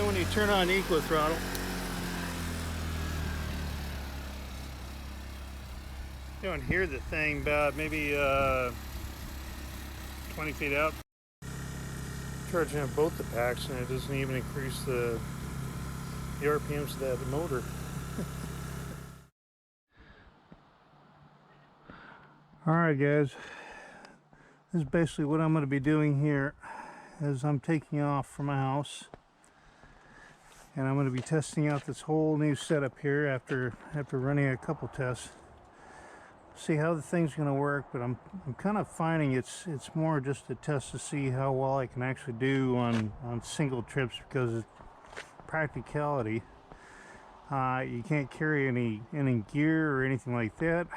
when you turn on eco throttle. You don't hear the thing about maybe 20 feet out. Charging up both the packs, and it doesn't even increase the RPMs of that motor. Alright guys, this is basically what I'm going to be doing here as I'm taking off from my house, and I'm going to be testing out this whole new setup here after running a couple tests. See how the thing's going to work, but I'm kind of finding it's more just a test to see how well I can actually do on single trips, because it's practicality. You can't carry any gear or anything like that,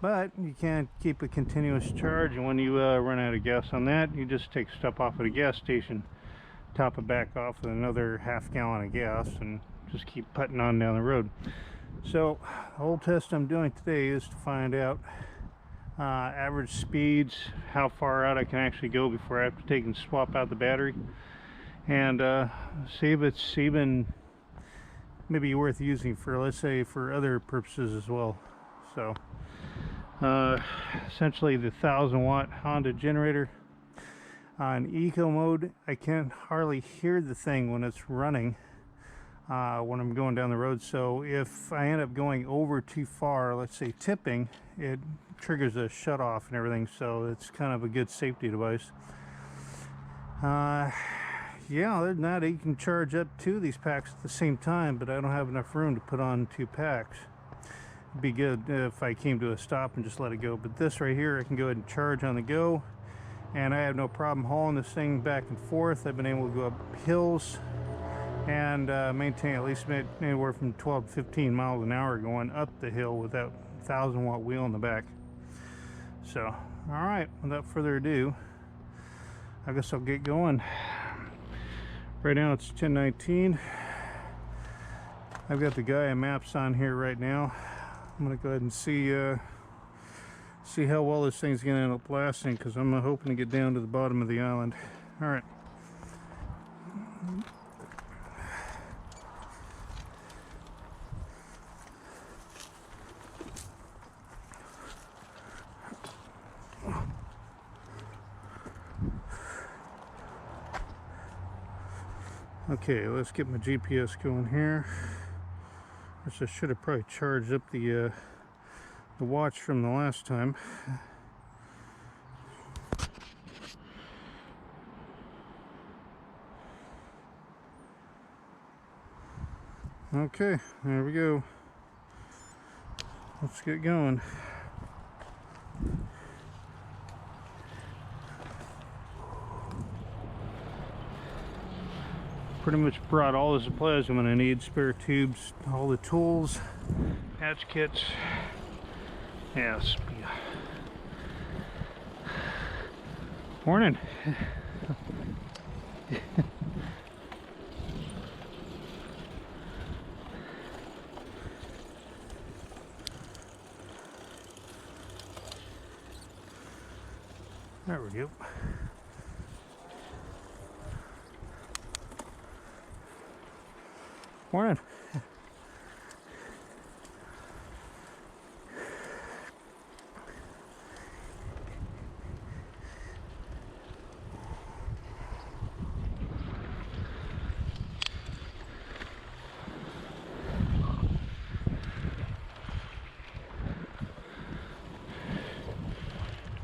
but you can't keep a continuous charge, and when you run out of gas on that, you just take stuff off at a gas station, top it back off with another half gallon of gas, and just keep putting on down the road. So the whole test I'm doing today is to find out average speeds, how far out I can actually go before I have to take and swap out the battery, and see if it's even maybe worth using for, let's say, for other purposes as well. So essentially the 1,000-watt Honda generator in eco mode. I can hardly hear the thing when it's running when I'm going down the road, so if I end up going over too far, let's say tipping, it triggers a shut off and everything, so it's kind of a good safety device. Yeah, other than that, you can charge up 2 of these packs at the same time, but I don't have enough room to put on 2 packs. It'd be good if I came to a stop and just let it go, but this right here I can go ahead and charge on the go, and I have no problem hauling this thing back and forth. I've been able to go up hills and maintain at least anywhere from 12 to 15 miles an hour going up the hill with that 1,000-watt wheel in the back. So alright, without further ado, I guess I'll get going. Right now it's 10:19. I've got the Gaia maps on here right now. I'm gonna go ahead and see how well this thing's gonna end up lasting, because I'm hoping to get down to the bottom of the island. All right. Okay, let's get my GPS going here. I should have probably charged up the watch from the last time. Okay, there we go. Let's get going. Pretty much brought all the supplies I'm going to need: spare tubes, all the tools, patch kits. Yes. Morning. There we go. Morning.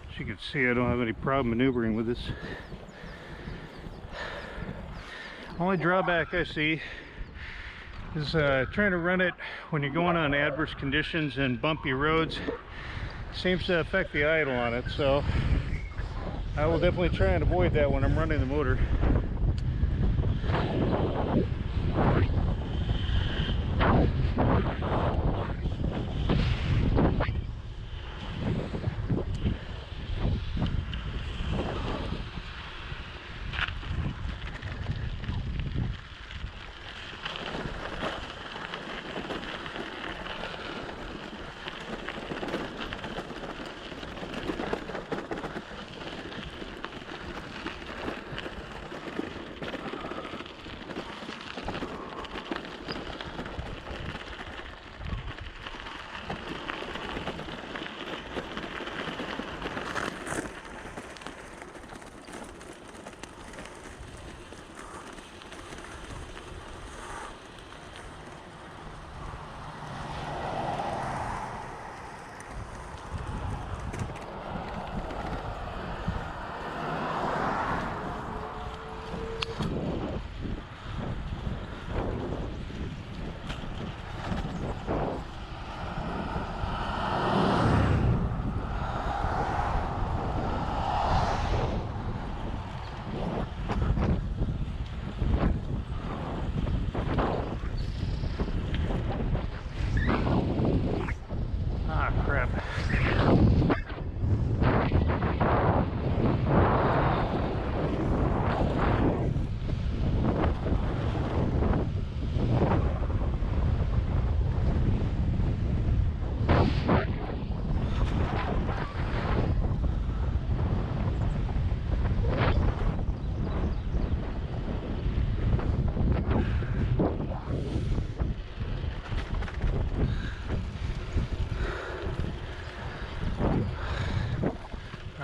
As you can see, I don't have any problem maneuvering with this. Only drawback I see is trying to run it when you're going on adverse conditions and bumpy roads. Seems to affect the idle on it, so I will definitely try and avoid that when I'm running the motor.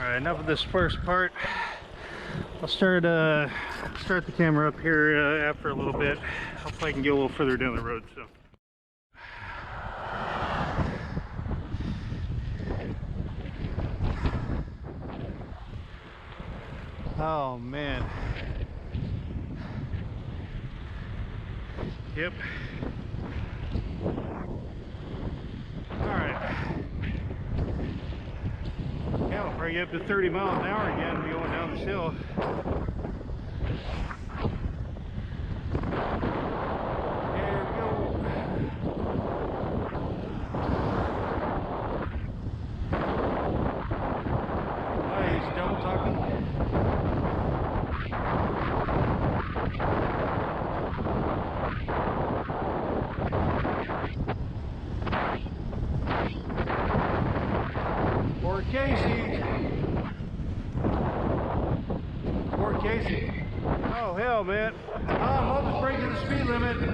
Alright, enough of this first part. I'll start the camera up here after a little bit. Hopefully I can get a little further down the road. So. Oh man. Yep. Alright. Yeah, we'll probably get up to 30 miles an hour again going down this hill. There we go. Oh, he's double talking. Poor Casey. Poor Casey. Oh hell, man. I'm almost breaking the speed limit. There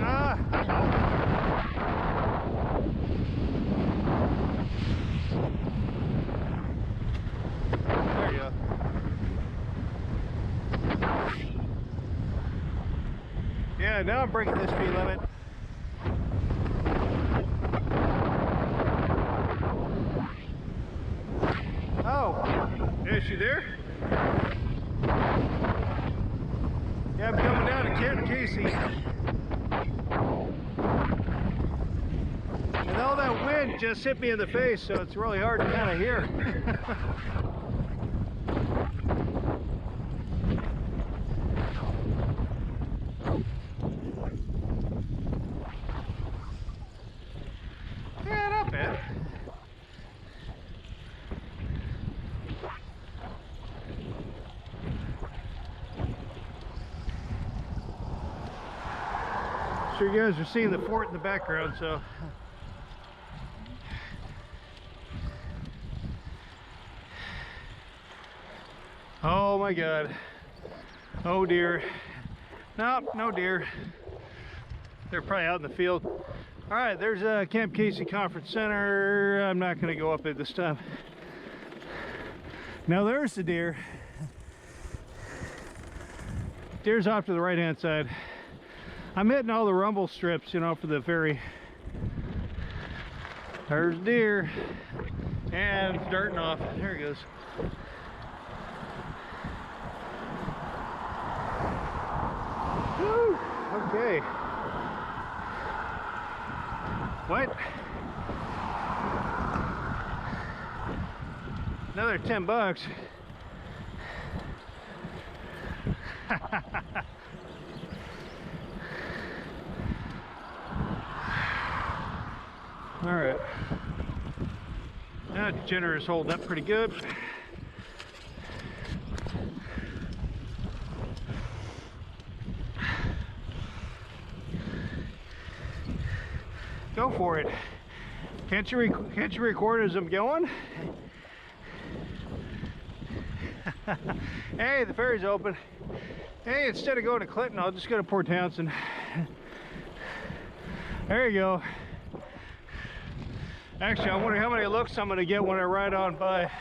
you go. Yeah, now I'm breaking the speed limit. Oh, is she there? Yeah, I'm coming down to Camp Casey. And all that wind just hit me in the face, so it's really hard to kind of hear. Yeah, not bad. Sure you guys are seeing the fort in the background, so oh my god, oh dear. Nope, no deer. They're probably out in the field. All right, there's Camp Casey Conference Center. I'm not going to go up it this time. Now there's the deer. Deer's off to the right hand side. I'm hitting all the rumble strips, you know, for the ferry. There's deer. And it's darting off. There he goes. Woo! Okay. What? Another 10 bucks. All right. That generator's holding up pretty good. Go for it. Can't you record as I'm going? Hey, the ferry's open. Hey, instead of going to Clinton, I'll just go to Port Townsend. There you go. Actually, I wonder how many looks I'm going to get when I ride on by.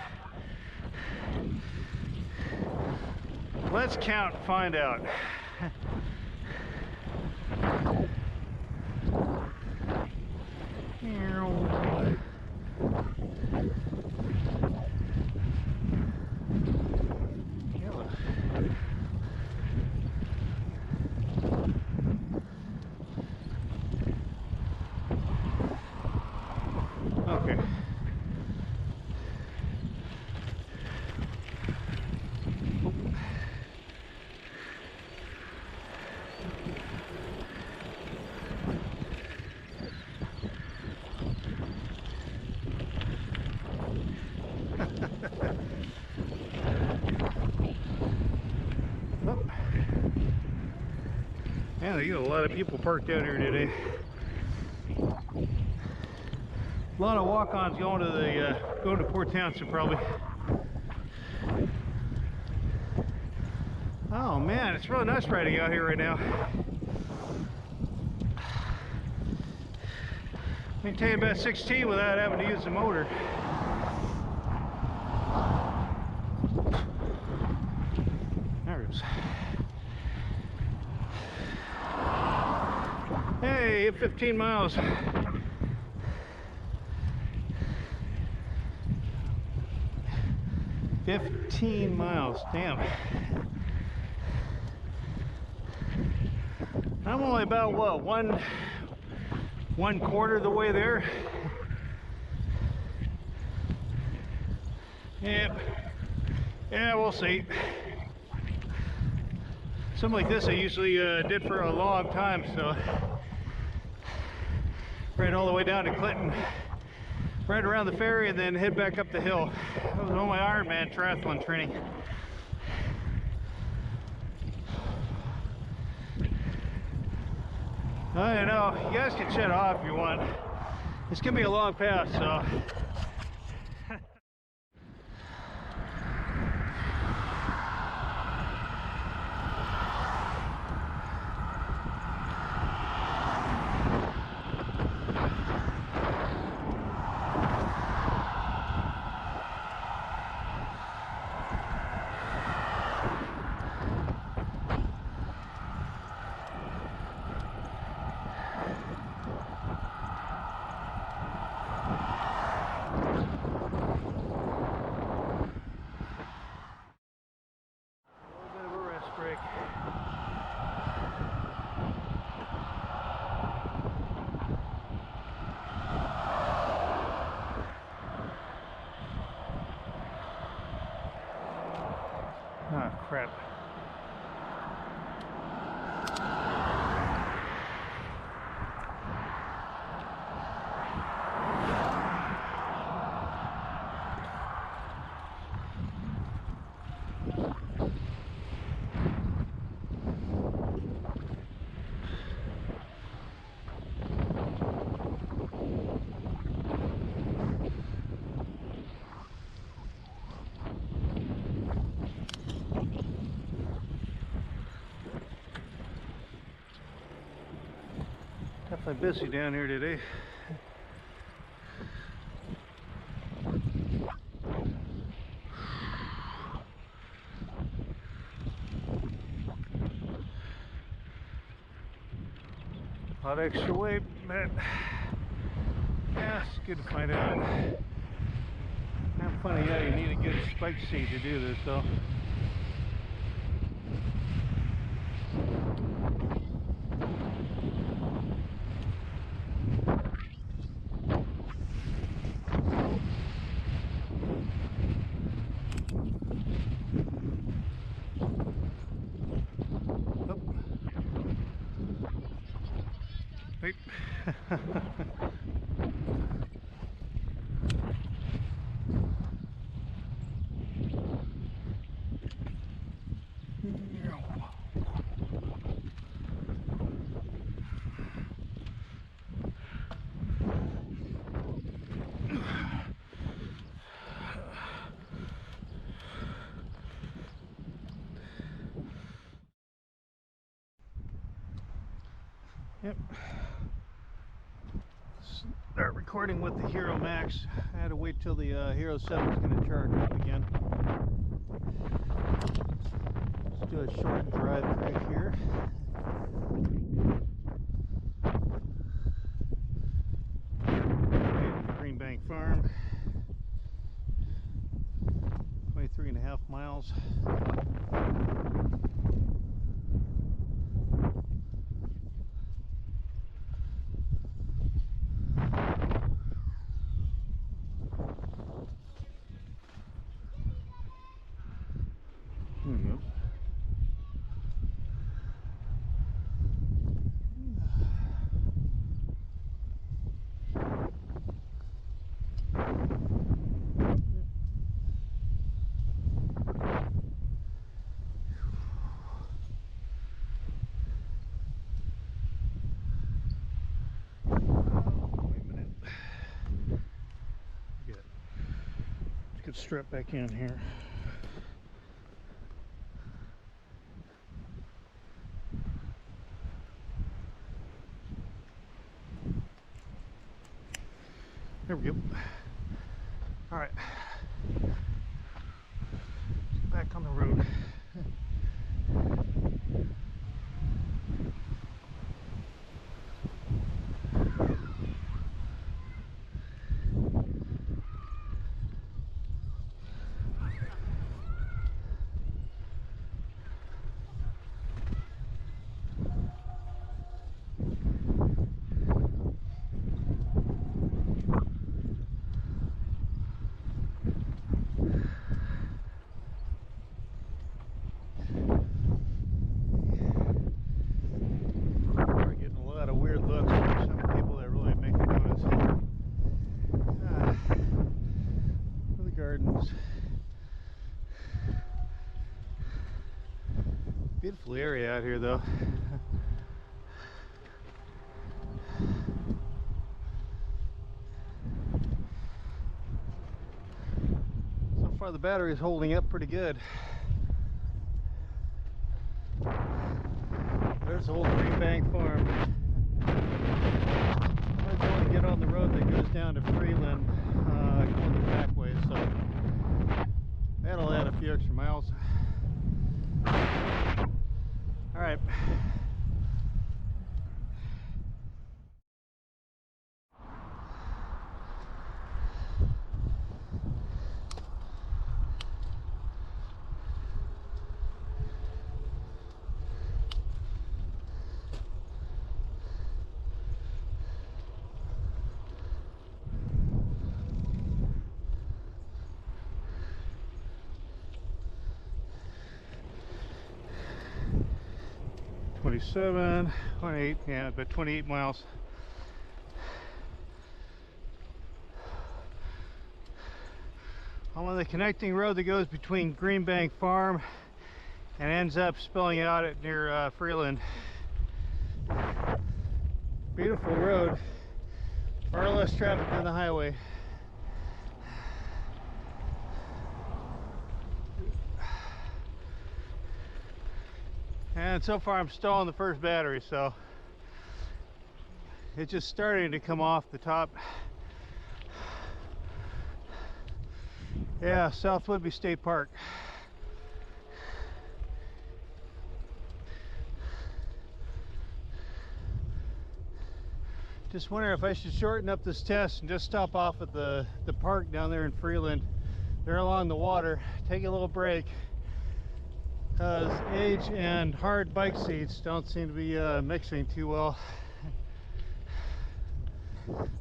Let's count and find out. Okay. Yeah, you got a lot of people parked out here today. A lot of walk-ons going to Port Townsend probably. Oh man, it's really nice riding out here right now. Maintain about 16 without having to use the motor. sunburns. Hey, 15 miles. 15 miles, damn. I'm only about, what, one quarter of the way there. Yep. Yeah, we'll see. Something like this I usually did for a long time, so right all the way down to Clinton, right around the ferry, and then head back up the hill. That was all my Ironman triathlon training. I know, you guys can shut off if you want. It's gonna be a long pass, so. Ah, crap. Definitely busy down here today. A lot of extra weight, but yeah, it's good to find out. Not funny, yeah, you need a good spike seat to do this though. Wait. Yep. Start recording with the Hero Max. I had to wait till the Hero 7 is going to charge up again. Let's do a short drive right here. Green Bank Farm. 23.5 miles. Strap back in here. There we go. All right, back on the road. gardens. Beautiful area out here though. So far the battery is holding up pretty good. There's the old Green Bank farm. We're going to get on the road that goes down to Freeland, going the back way, so that'll add a few extra miles. All right. Twenty-seven, 28, yeah, about 28 miles. I'm on the connecting road that goes between Green Bank Farm and ends up spilling out at near Freeland. Beautiful road, far less traffic than the highway. And so far I'm still on the first battery, so it's just starting to come off the top. Yeah, South Whidbey State Park. Just wondering if I should shorten up this test and just stop off at the park down there in Freeland. They're along the water. Take a little break, because age and hard bike seats don't seem to be mixing too well.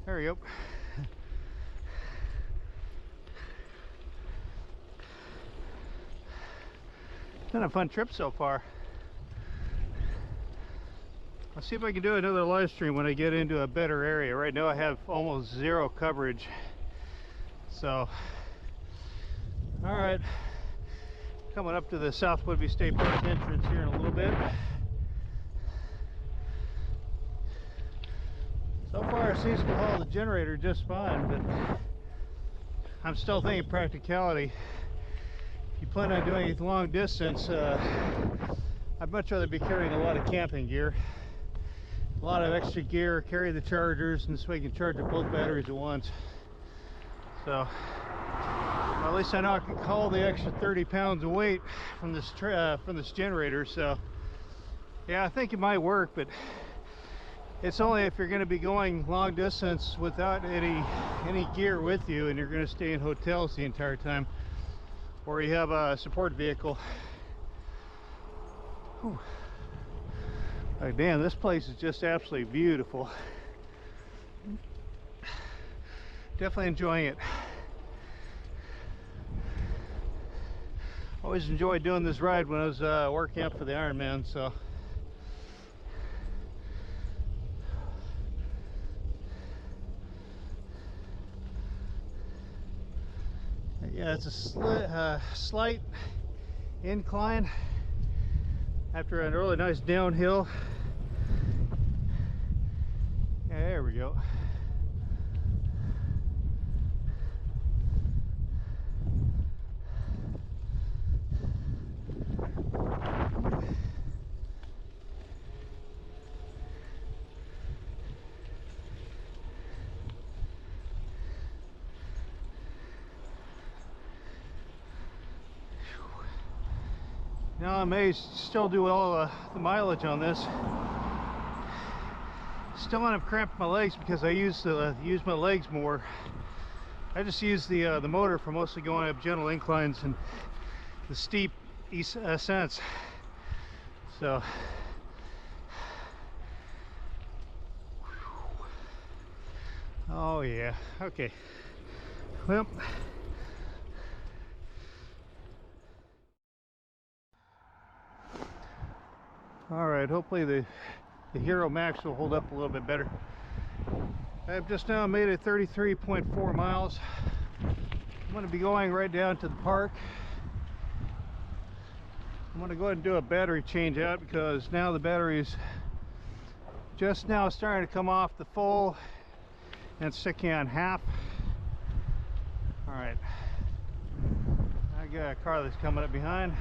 There we go. It's been a fun trip so far. I'll see if I can do another live stream when I get into a better area. Right now I have almost zero coverage. So, all right. Coming up to the South Whidbey State Park entrance here in a little bit. So far it seems to haul the generator just fine, but I'm still thinking practicality. If you plan on doing a long distance, I'd much rather be carrying a lot of camping gear. A lot of extra gear, carry the chargers, and so we can charge up both batteries at once. So, well, at least I know I can haul the extra 30 pounds of weight from this generator. So, yeah, I think it might work, but it's only if you're going to be going long distance without any gear with you, and you're going to stay in hotels the entire time, or you have a support vehicle. Whew. Oh, damn, this place is just absolutely beautiful. Definitely enjoying it. Always enjoyed doing this ride when I was working up for the Ironman, so. Yeah, it's a slight incline after a really nice downhill. Yeah, there we go. Now I may still do all the mileage on this. Still end up cramping my legs because I use my legs more. I just use the motor for mostly going up gentle inclines and the steep ascents. So, oh yeah, okay. Well. Alright, hopefully the Hero Max will hold up a little bit better. I've just now made it 33.4 miles. I'm going to be going right down to the park. I'm going to go ahead and do a battery change out because now the battery's just now starting to come off the full and sticking on half. All right, I got a car that's coming up behind.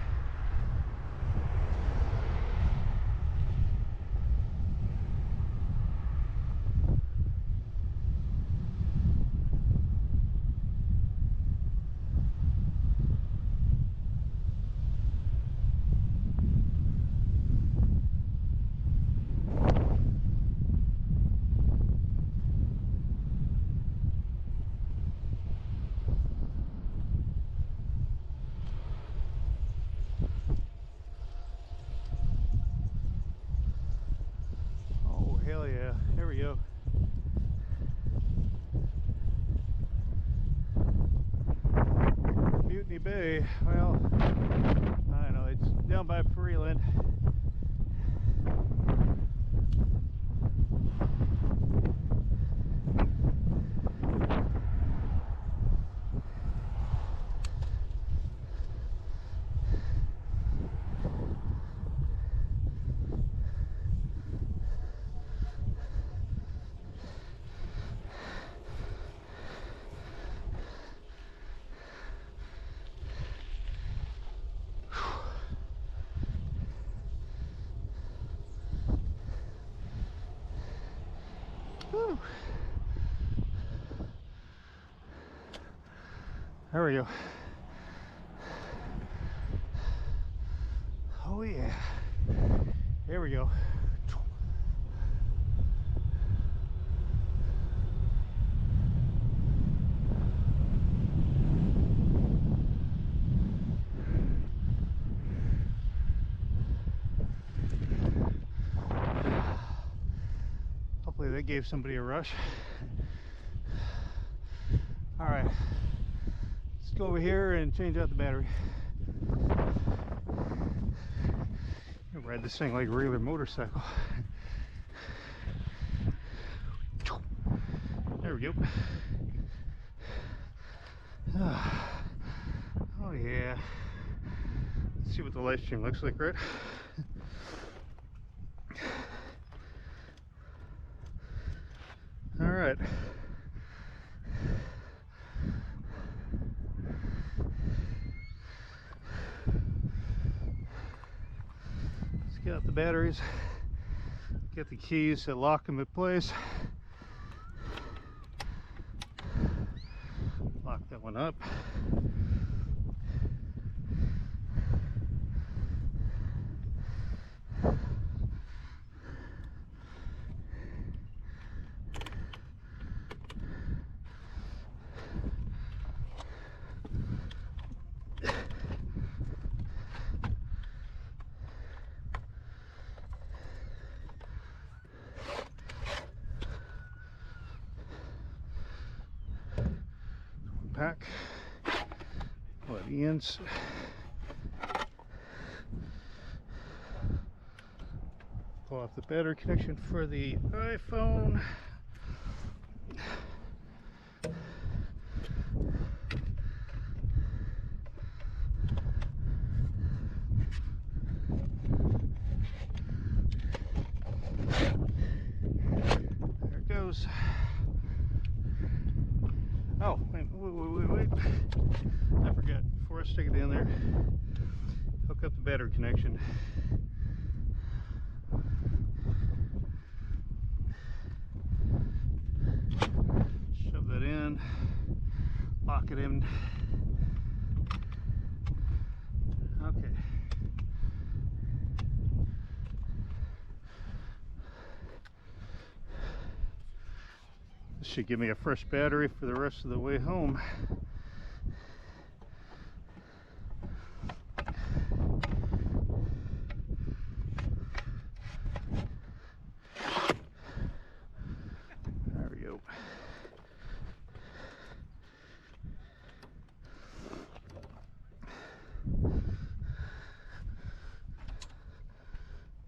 Hell yeah, there we go. Mutiny Bay, well, I don't know, it's down by Freeland. Whew. There we go. Oh yeah. There we go. Hopefully that gave somebody a rush. All right, let's go over here and change out the battery. I ride this thing like a regular motorcycle. There we go. Oh yeah. Let's see what the live stream looks like, right? All right. Let's get out the batteries, get the keys to lock them in place. Lock that one up. Pack. What Ian's. Pull off the battery connection for the iPhone. There it goes. Oh, wait. I forgot. Before I stick it in there, hook up the battery connection. Shove that in. Lock it in. Okay. This should give me a fresh battery for the rest of the way home. There we go.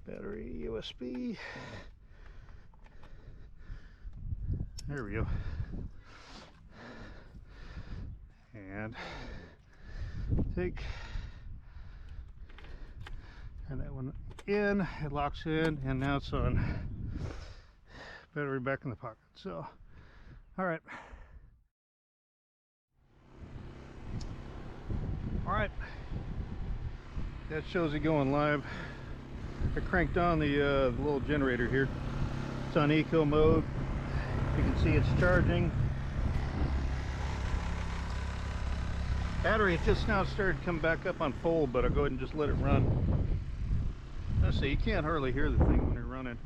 Battery USB. There we go. and take, turn that one in, it locks in, and now it's on. Battery back in the pocket. So, all right. All right. That shows it going live. I cranked on the little generator here. It's on eco mode. You can see it's charging. Battery just now started to come back up on full, but I'll go ahead and just let it run. Let's see, you can't hardly hear the thing when you're running.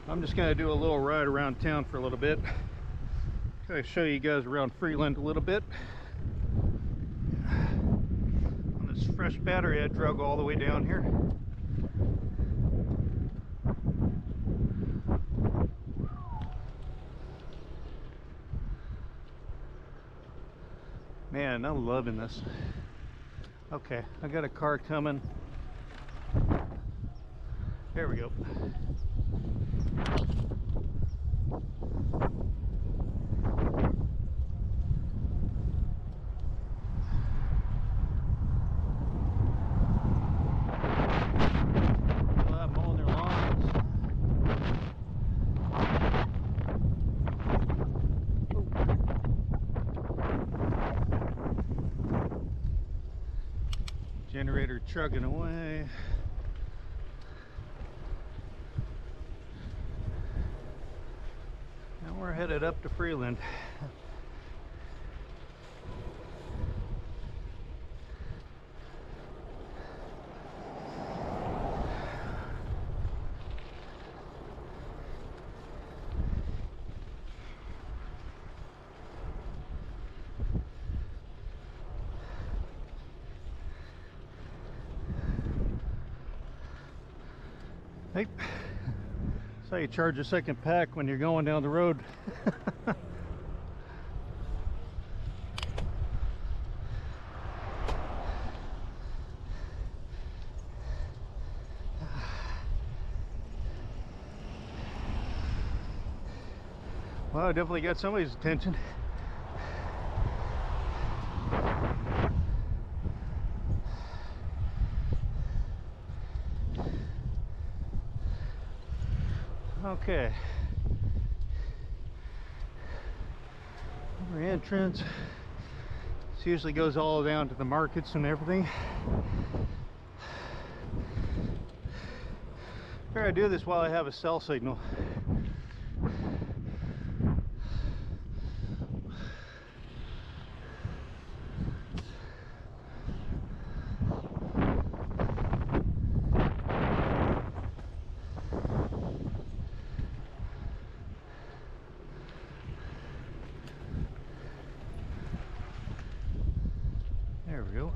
I'm just going to do a little ride around town for a little bit. Kind of show you guys around Freeland a little bit. On this fresh battery I drug all the way down here. Man, I'm loving this. Okay, I got a car coming. There we go. Mowing their lawns. Generator chugging away. Now we're headed up to Freeland. Hey, that's how you charge a second pack when you're going down the road. Well, I definitely got somebody's attention. Okay. Our entrance. This usually goes all down to the markets and everything. Here, I do this while I have a cell signal. There we go.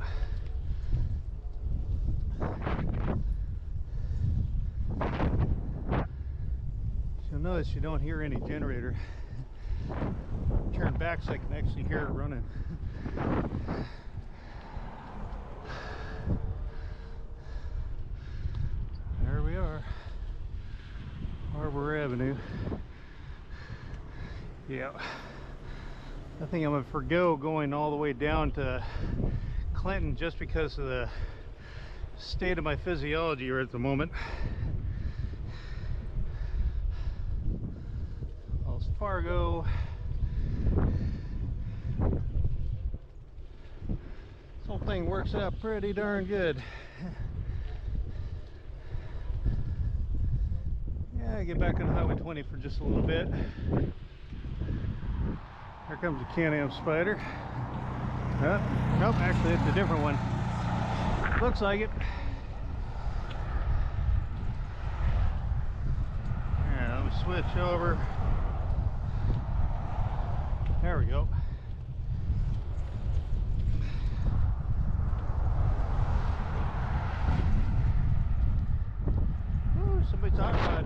You'll notice you don't hear any generator. Turn back so I can actually hear it running. There we are. Harbor Avenue. Yeah. I think I'm gonna forgo going all the way down to Clinton just because of the state of my physiology right at the moment. Wells Fargo. This whole thing works out pretty darn good. Yeah, I get back on Highway 20 for just a little bit. Here comes a Can-Am Spider. Nope, actually it's a different one. Looks like it. Yeah, let me switch over. There we go. Ooh, somebody's talking about it.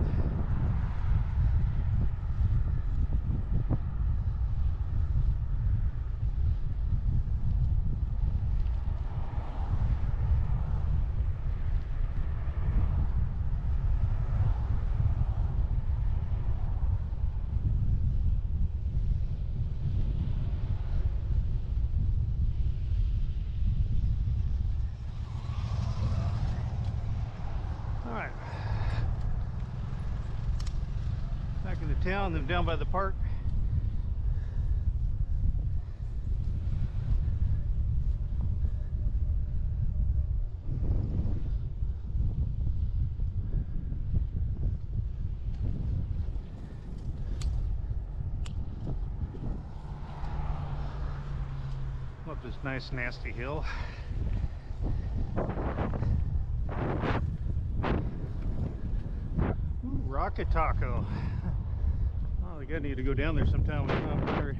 town than down by the park. Up this nice nasty hill. Ooh, Rocket Taco. Oh, we gotta need to go down there sometime when I'm hungry.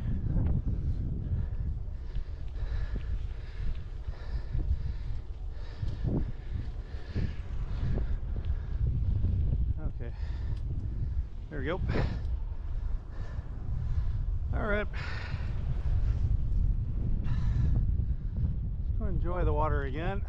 Okay, there we go. All right. Enjoy the water again.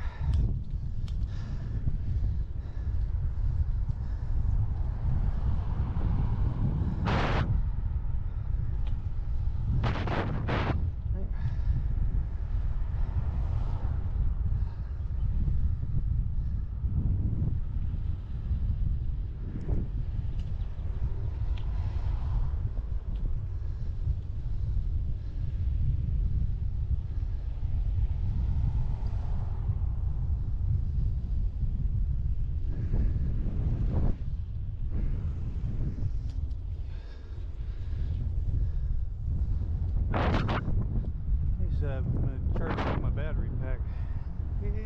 I'm going to charge up my battery pack. Alright.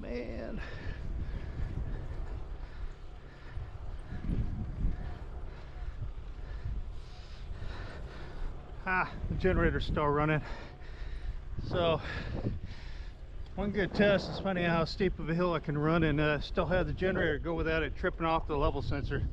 Man. The generator's still running. So one good test is finding out how steep of a hill I can run and still have the generator go without it tripping off the level sensor.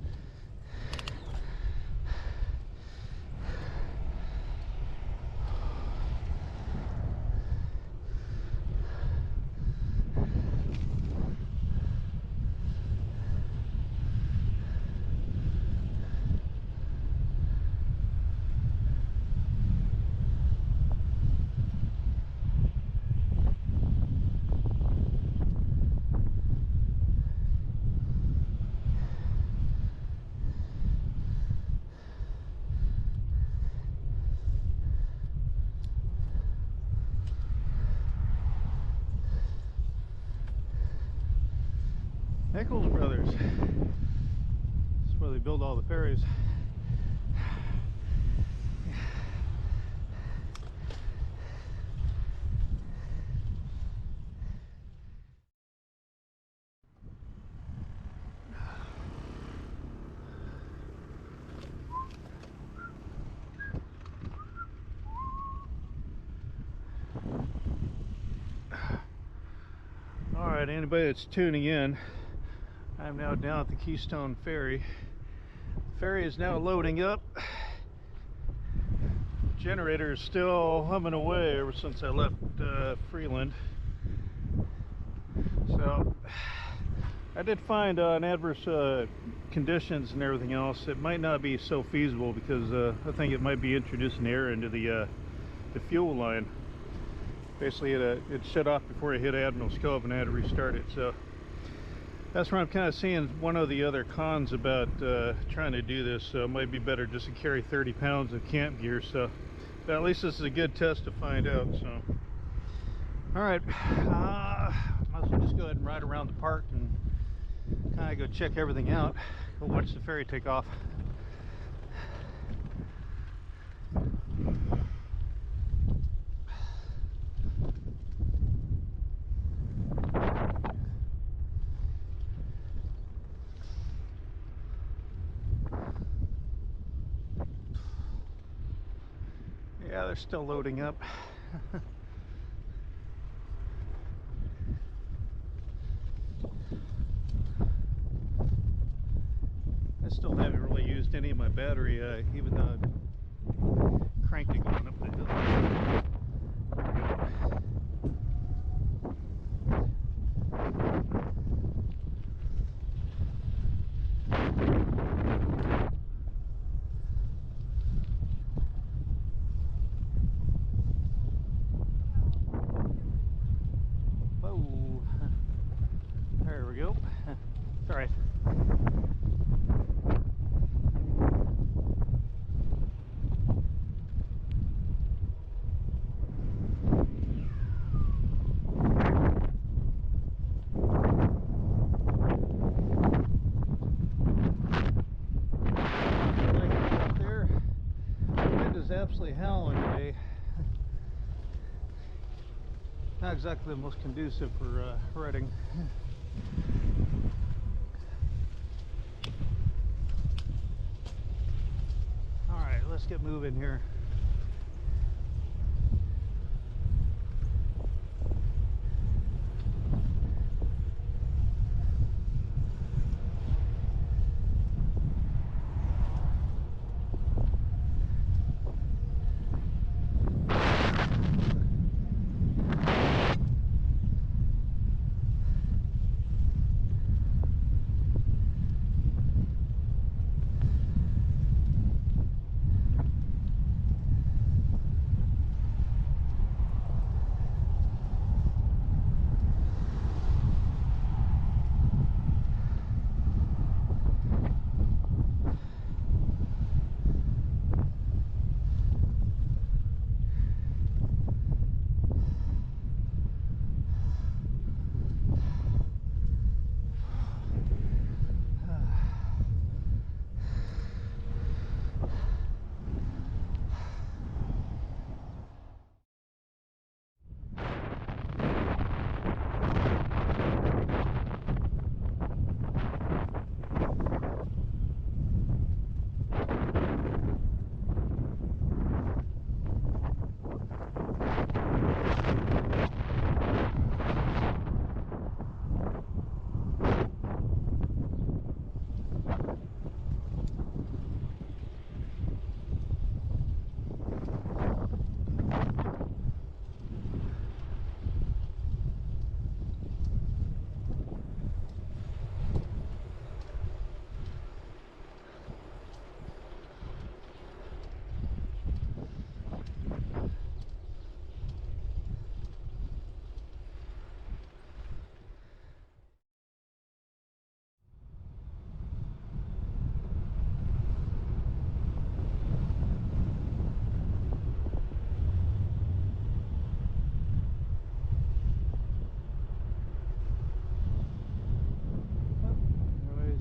Nichols Brothers. That's where they build all the ferries. All right, anybody that's tuning in, I'm now down at the Keystone Ferry. The ferry is now loading up. Generator is still humming away ever since I left Freeland. So I did find in adverse conditions and everything else, it might not be so feasible because I think it might be introducing air into the fuel line. Basically it shut off before it hit Admiral's Cove and I had to restart it. So that's where I'm kind of seeing one of the other cons about trying to do this. So it might be better just to carry 30 pounds of camp gear. So But at least this is a good test to find out. So, all right, might as well just go ahead and ride around the park and kind of go check everything out. Go watch the ferry take off. Yeah, they're still loading up. I still haven't really used any of my battery, even though I cranked it going up the hill. Whoa. There we go. It's all right. Absolutely howling today. Not exactly the most conducive for riding. All right, let's get moving here.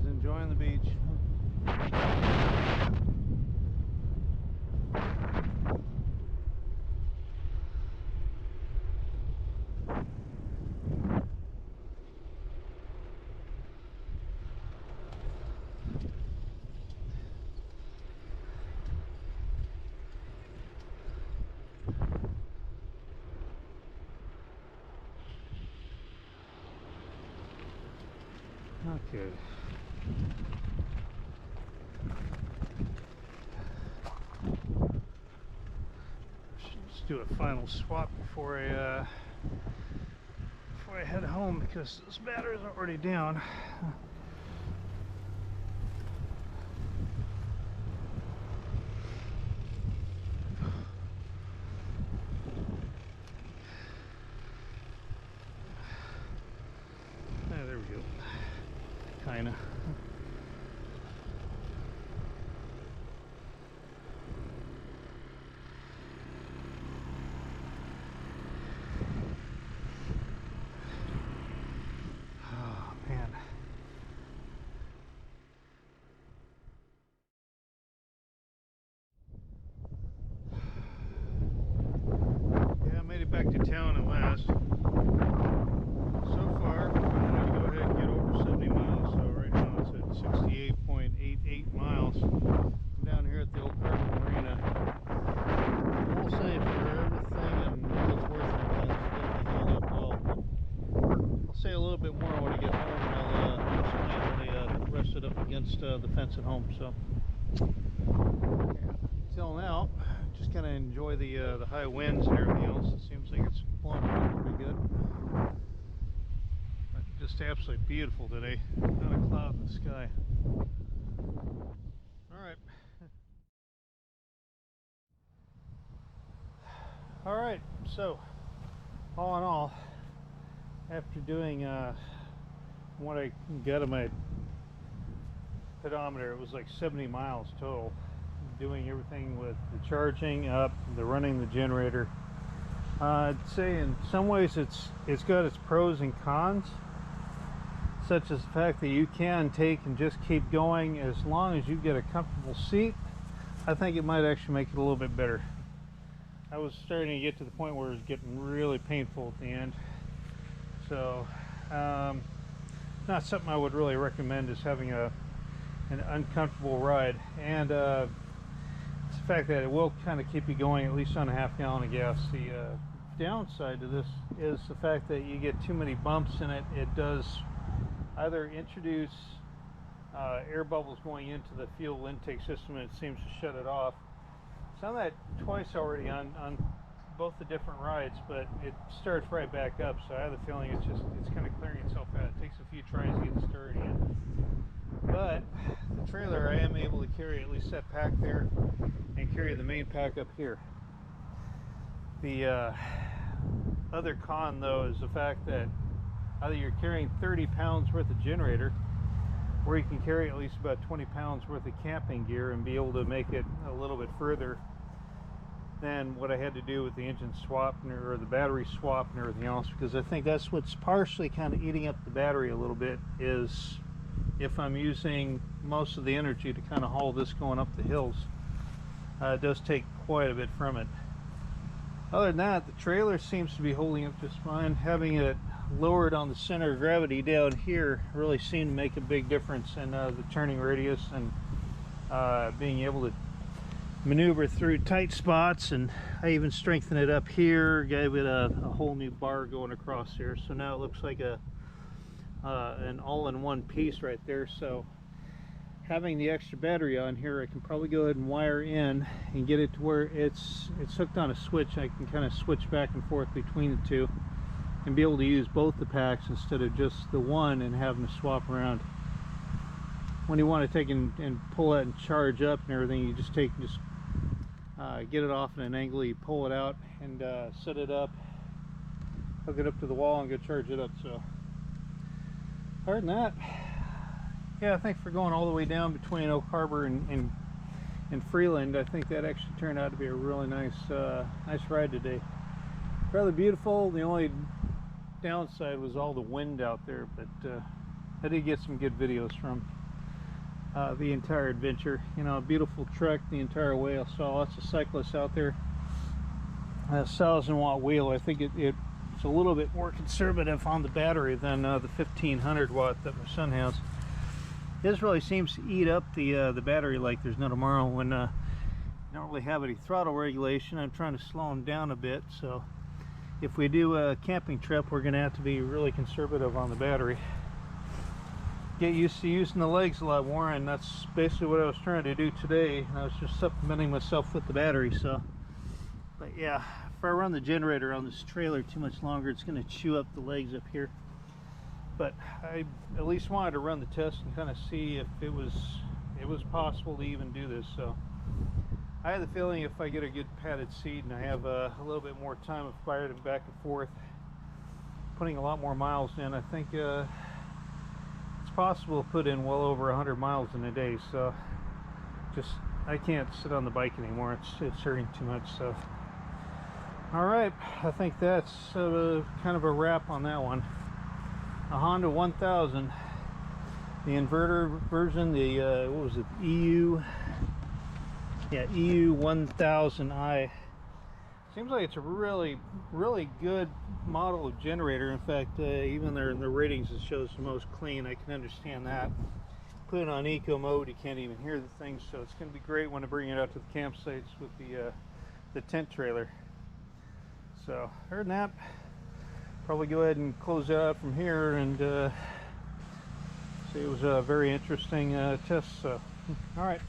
Enjoying the beach. Okay. Let's do a final swap before I head home, because this battery's already down. There we go. Kinda. back to town at last. So far, I'm going to go ahead and get over 70 miles. So right now it's at 68.88 miles. I'm down here at the Old Harbor Marina. I will say for everything and what's worth it, it's definitely held up well. I'll say a little bit more when I get home, and I'll actually rest it up against the fence at home. So until now, just kind of enjoy the high winds and everything else. It seems like it's blowing around pretty good. But just absolutely beautiful today. Not a cloud in the sky. Alright. Alright, so all in all, after doing what I got on my pedometer, it was like 70 miles total. Doing everything with the charging up, the running the generator. I'd say in some ways it's got its pros and cons, such as the fact that you can take and just keep going as long as you get a comfortable seat. I think it might actually make it a little bit better. I was starting to get to the point where it was getting really painful at the end, so not something I would really recommend, is having an uncomfortable ride. And it's the fact that it will kind of keep you going, at least on a half gallon of gas. The downside to this is the fact that you get too many bumps in it. It does either introduce air bubbles going into the fuel intake system, and it seems to shut it off. I've done that twice already on both the different rides, but it starts right back up, so I have the feeling it's kind of clearing itself out. It takes a few tries to get started again. But the trailer, I am able to carry at least that pack there and carry the main pack up here. The other con, though, is the fact that either you're carrying 30 pounds worth of generator, or you can carry at least about 20 pounds worth of camping gear and be able to make it a little bit further than what I had to do with the engine swap or the battery swap and everything else, because I think that's what's partially kind of eating up the battery a little bit, is if I'm using most of the energy to kind of haul this going up the hills. It does take quite a bit from it. Other than that, the trailer seems to be holding up just fine. Having it lowered on the center of gravity down here really seemed to make a big difference in the turning radius and being able to maneuver through tight spots. And I even strengthened it up here, gave it a whole new bar going across here, so now it looks like an all-in-one piece right there. So having the extra battery on here, I can probably go ahead and wire in and get it to where it's hooked on a switch. I can kind of switch back and forth between the two and be able to use both the packs instead of just the one and having to swap around. When you want to take and pull it and charge up and everything, you just get it off at an angle, you pull it out and set it up, hook it up to the wall and go charge it up. So other than that, yeah, I think for going all the way down between Oak Harbor and Freeland, I think that actually turned out to be a really nice ride today. Rather beautiful. The only downside was all the wind out there, but I did get some good videos from the entire adventure. You know, a beautiful trek the entire way. I saw lots of cyclists out there. A 1,000-watt wheel. I think it's a little bit more conservative on the battery than the 1,500 watt that my son has. This really seems to eat up the battery like there's no tomorrow. When you don't really have any throttle regulation, I'm trying to slow them down a bit. So if we do a camping trip, we're going to have to be really conservative on the battery. Get used to using the legs a lot more, and that's basically what I was trying to do today. I was just supplementing myself with the battery. So, but yeah, if I run the generator on this trailer too much longer, it's going to chew up the legs up here. But I at least wanted to run the test and kind of see if it was possible to even do this. So I have the feeling if I get a good padded seat and I have a little bit more time of firing back and forth, putting a lot more miles in, I think it's possible to put in well over 100 miles in a day. So just, I can't sit on the bike anymore. It's hurting too much. So all right, I think that's kind of a wrap on that one. A Honda 1000, the inverter version, the what was it, EU 1000i. Seems like it's a really good model of generator. In fact, even in the ratings it shows the most clean. I can understand that. Put it on eco mode, you can't even hear the thing, so it's going to be great when I bring it out to the campsites with the tent trailer. So other than that, probably go ahead and close it out from here, and see, it was a very interesting test. So all right.